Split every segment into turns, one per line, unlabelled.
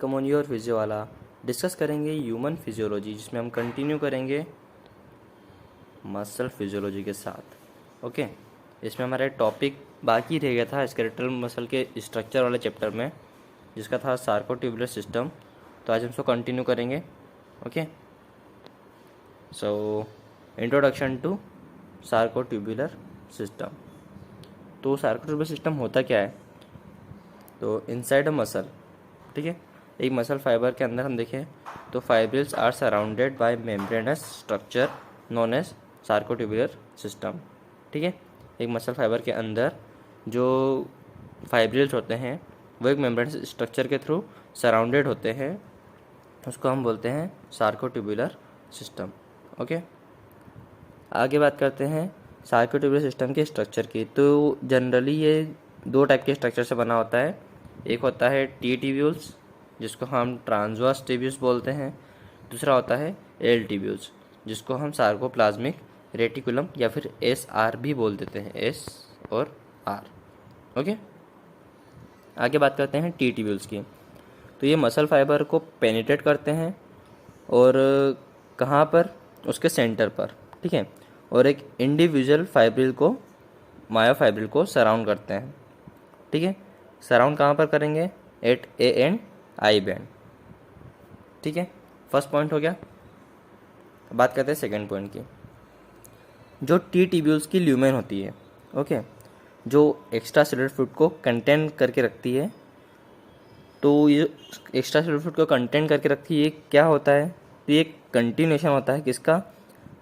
Welcome on your physio वाला। Discuss करेंगे human physiology, जिसमें हम कंटिन्यू करेंगे मसल फिजियोलॉजी के साथ। ओके, इसमें हमारा टॉपिक बाकी रह गया था स्केलेटल मसल के स्ट्रक्चर वाले चैप्टर में, जिसका था सार्कोट्यूबुलर सिस्टम। तो आज हम इसको कंटिन्यू करेंगे। Okay, so introduction to sarcotubular system. तो सार्कोट्यूबुलर सिस्टम होता क्या है? तो इनसाइड अ मसल, ठीक है, एक मसल फाइबर के अंदर हम देखें तो fibrils are surrounded by membranous structure known as sarcotubular system. ठीक है, एक मसल फाइबर के अंदर जो फाइब्रिल्स होते हैं वो एक मेम्ब्रेनस स्ट्रक्चर के थ्रू सराउंडेड होते हैं, उसको हम बोलते हैं सार्कोट्यूबुलर सिस्टम। ओके, आगे बात करते हैं सार्कोट्यूबुलर सिस्टम के स्ट्रक्चर की। तो जनरली ये दो टाइप के स्ट्रक्चर से बना होता है। एक होता है टी टिब्यूल्स, जिसको हम ट्रांसवर्स टिब्यूल्स बोलते हैं। दूसरा होता है एल टिब्यूल्स, जिसको हम सार्कोप्लाज्मिक रेटिकुलम या फिर एस आर भी बोल देते हैं, एस और आर। ओके, आगे बात करते हैं टी टिब्यूल्स की। तो ये मसल फाइबर को पेनिट्रेट करते हैं और कहाँ पर? उसके सेंटर पर। ठीक है, और एक इंडिविजुअल फाइब्रिल को, मायोफाइब्रिल को सराउंड करते हैं। ठीक है, सराउंड कहाँ पर करेंगे? At A and I band. ठीक है, फर्स्ट पॉइंट हो गया। बात करते हैं सेकंड पॉइंट की। जो टी टिब्यूल्स की ल्यूमेन होती है, ओके, जो एक्स्ट्रा सेलुलर फ्लूइड को कंटेन करके रखती है। तो ये एक्स्ट्रा सेलुलर फ्लूइड को कंटेन करके रखती है, ये क्या होता है? तो ये कंटिन्यूएशन होता है किसका?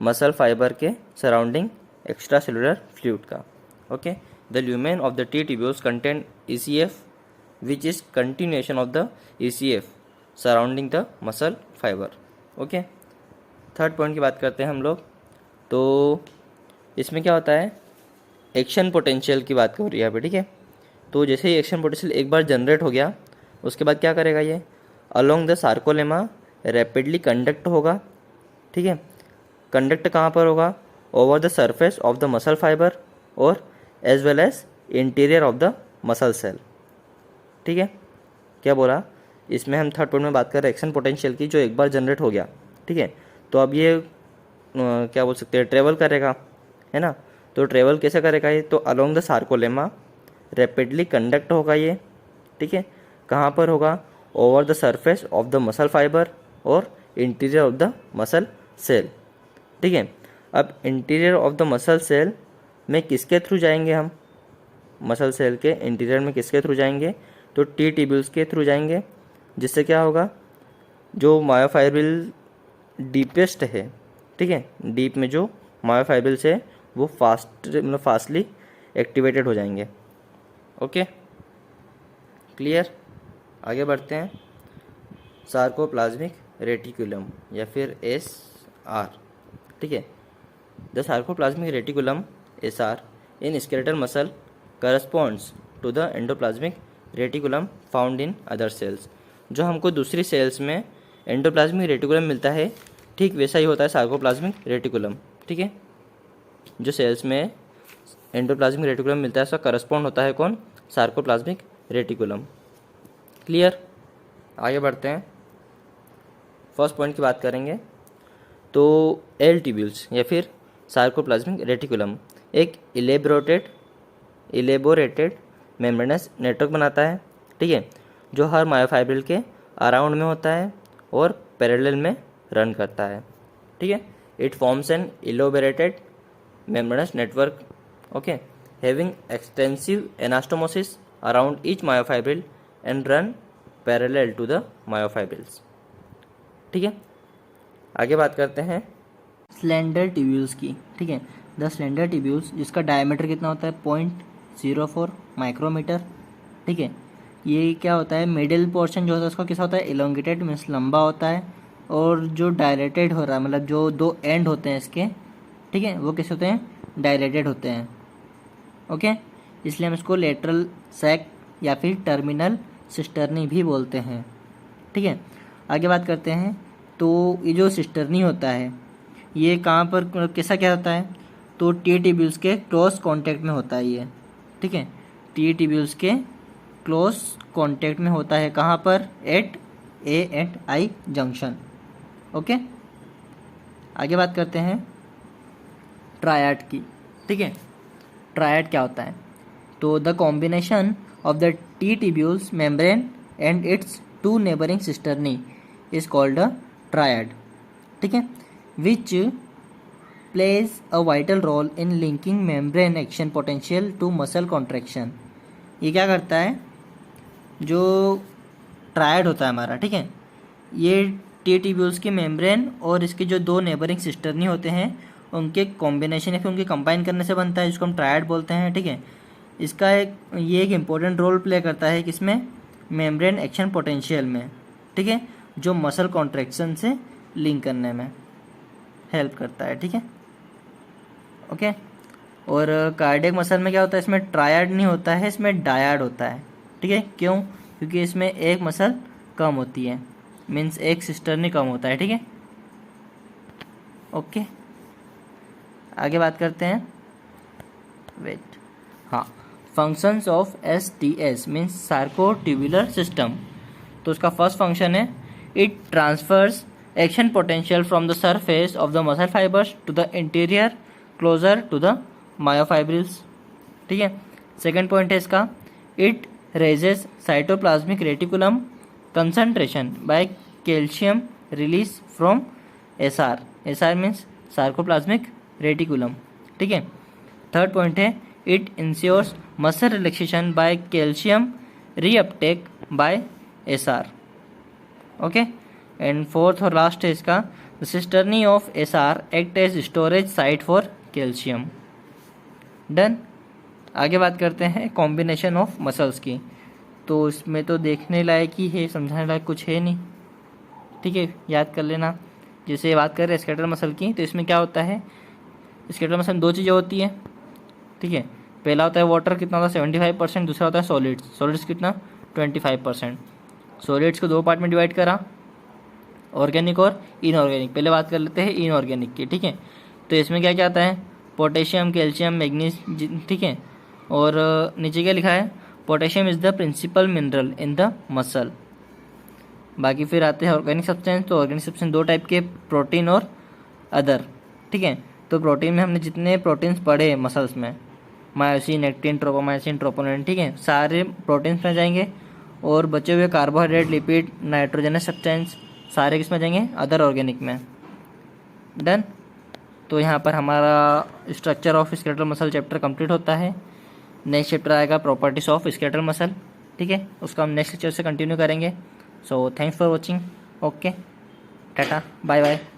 मसल फाइबर के सराउंडिंग एक्स्ट्रा सेलुलर फ्लूइड का। Okay, the lumen of the T tubules contain ECF which is continuation of the ECF surrounding the muscle fiber। Okay, third point की बात करते हैं हम लोग। तो इसमें क्या होता है? एक्शन पोटेंशियल की बात हो रही है यहाँ पे। ठीक है, तो जैसे ही एक्शन पोटेंशियल एक बार जनरेट हो गया, उसके बाद क्या करेगा? ये along the sarcolemma rapidly conduct होगा। ठीक है, कंडक्ट कहाँ पर होगा? Over the surface of the muscle fiber और as well as interior of the muscle cell. ठीक है, क्या बोला? इसमें हम थर्ड पॉइंट में बात कर रहे हैं एक्शन पोटेंशियल की, जो एक बार जनरेट हो गया। ठीक है, तो अब ये क्या बोल सकते हैं? ट्रेवल करेगा, है ना? तो ट्रेवल कैसे करेगा ये? तो along the sarcolemma rapidly conduct होगा ये। ठीक है, कहाँ पर होगा? Over the surface of the muscle fiber और interior of the muscle cell. ठीक है, अब interior of the muscle cell में किसके थ्रू जाएंगे हम? मसल सेल के इंटीरियर में किसके थ्रू जाएंगे? तो टी टिब्यूल्स के थ्रू जाएंगे, जिससे क्या होगा? जो मायोफाइब्रिल डीपेस्ट है, ठीक है, डीप में जो मायोफाइब्रिल्स है वो फास्टली एक्टिवेटेड हो जाएंगे। Okay, clear? आगे बढ़ते हैं। सार्कोप्लाज्मिक रेटिकुलम या फिर SR। ठीक है, the sarcoplasmic reticulum SR in skeletal muscle corresponds to the endoplasmic reticulum found in other cells. जो हमको दूसरी सेल्स में एंडोप्लाज्मिक रेटिकुलम मिलता है, ठीक वैसा ही होता है सार्कोप्लाज्मिक रेटिकुलम। ठीक है, जो सेल्स में एंडोप्लाज्मिक रेटिकुलम मिलता है उसका करस्पॉन्ड होता है कौन? Sarcoplasmic reticulum. क्लियर? आगे बढ़ते हैं। फर्स्ट पॉइंट की बात करेंगे। तो एल टिब्यूल्स या फिर सार्कोप्लाज्मिक रेटिकुलम एक इलेबोरेटेड मेम्ब्रेनस नेटवर्क बनाता है। ठीक है, जो हर मायोफाइब्रिल के अराउंड में होता है और पैरेलल में रन करता है। ठीक है, it forms an elaborated membranous network, okay, having extensive anastomosis around each myofibril and run parallel to the myofibrils. ठीक है, आगे बात करते हैं
स्लेंडर टिब्यूल्स की। ठीक है, द स्लेंडर टिब्यूल्स, जिसका डायमीटर कितना होता है? 0.04 माइक्रोमीटर। ठीक है, ये क्या होता है? मिडिल पोर्शन जो होता है उसका कैसा होता है? एलोंगेटेड, मीन्स लंबा होता है। और जो डायलेटेड हो रहा है, मतलब जो दो एंड होते हैं इसके, ठीक है, वो कैसे होते हैं? डायलेटेड होते हैं। ओके, इसलिए हम इसको लेटरल सैक या फिर टर्मिनल सिस्टर्नी भी बोलते हैं। ठीक है, आगे बात करते हैं। तो ये जो सिस्टर्नी होता है ये कहाँ पर, कैसा क्या होता है? तो टी टिब्यूल्स के क्लोज कांटेक्ट में होता है ये। ठीक है, टी टिब्यूल्स के क्लोज कांटेक्ट में होता है। कहाँ पर? At A and I junction. Okay, आगे बात करते हैं ट्रायड की। ठीक है, ट्रायड क्या होता है? तो the combination of the T tubules membrane and its two neighbouring cisternae is called a triad. ठीक है, which plays a vital role in linking membrane action potential to muscle contraction. ये क्या करता है? जो ट्रायड होता है हमारा, ठीक है, ये टी टिब्यूल्स की मेम्ब्रेन और इसके जो दो नेबरिंग सिस्टर्नी होते हैं उनके कॉम्बिनेशन या फिर उनके कंबाइन करने से बनता है, जिसको हम ट्रायड बोलते हैं। ठीक है, इसका ये एक इम्पोर्टेंट रोल प्ले करता है किसमें? मेम्ब्रेन एक्शन पोटेंशियल में। ठीक है, जो मसल कॉन्ट्रैक्शन से लिंक करने में हेल्प करता है। ठीक है, ओके। और कार्डियक मसल में क्या होता है? इसमें ट्रायड नहीं होता है, इसमें डायड होता है। ठीक है, क्यों? क्योंकि इसमें एक मसल कम होती है, मीन्स एक सिस्टर्नी कम होता है। ठीक है, ओके, आगे बात करते हैं। वेट, हाँ, functions of STS means sarcotubular system. तो उसका फर्स्ट फंक्शन है it transfers action potential from the surface of the muscle fibers to the interior closer to the myofibrils. ठीक है, सेकेंड पॉइंट है इसका it raises cytoplasmic reticulum concentration by calcium release from SR। SR means sarcoplasmic reticulum. ठीक है, third point है it ensures muscle relaxation by calcium reuptake by SR। Okay, and fourth और last है इसका the cisternae of SR act as storage site for calcium. Done. आगे बात करते हैं कॉम्बिनेशन ऑफ मसल्स की। तो इसमें तो देखने लायक ही है, समझाने लायक कुछ है नहीं। ठीक है, याद कर लेना। जैसे बात करें स्केलेटल मसल की, तो इसमें क्या होता है? स्केलेटल मसल में दो चीज़ें होती है। ठीक है, पहला होता है वाटर, कितना होता है? 75%। दूसरा होता है सॉलिड्स। सॉलिड्स कितना? 25%। सॉलिड्स को दो पार्ट में डिवाइड करा, ऑर्गेनिक और इनऑर्गेनिक। पहले बात कर लेते हैं इनऑर्गेनिक की। ठीक है, तो इसमें क्या क्या आता है? Potassium, calcium, manganese. ठीक है, और नीचे क्या लिखा है? Potassium is the principal mineral in the muscle. बाकी फिर आते हैं ऑर्गेनिक सब्सटेंस। तो ऑर्गेनिक सब्सटेंस दो टाइप के, प्रोटीन और अदर। ठीक है, तो प्रोटीन में हमने जितने प्रोटीन्स पढ़े मसल्स में, मायोसिन, एक्टिन, ट्रोपोमायोसिन, ट्रोपोनिन, ठीक है, सारे प्रोटीन्स में जाएंगे। और बचे हुए कार्बोहाइड्रेट, लिपिड, नाइट्रोजनस सब्सटेंस सारे किस में जाएंगे? अदर ऑर्गेनिक में। डन। तो यहाँ पर हमारा structure of skeletal muscle chapter complete होता है। नेक्स्ट चैप्टर आएगा प्रॉपर्टीज ऑफ स्केलेटल मसल। ठीक है, उसका हम नेक्स्ट लेक्चर से कंटिन्यू करेंगे। So thanks for watching. Okay, tata, bye bye.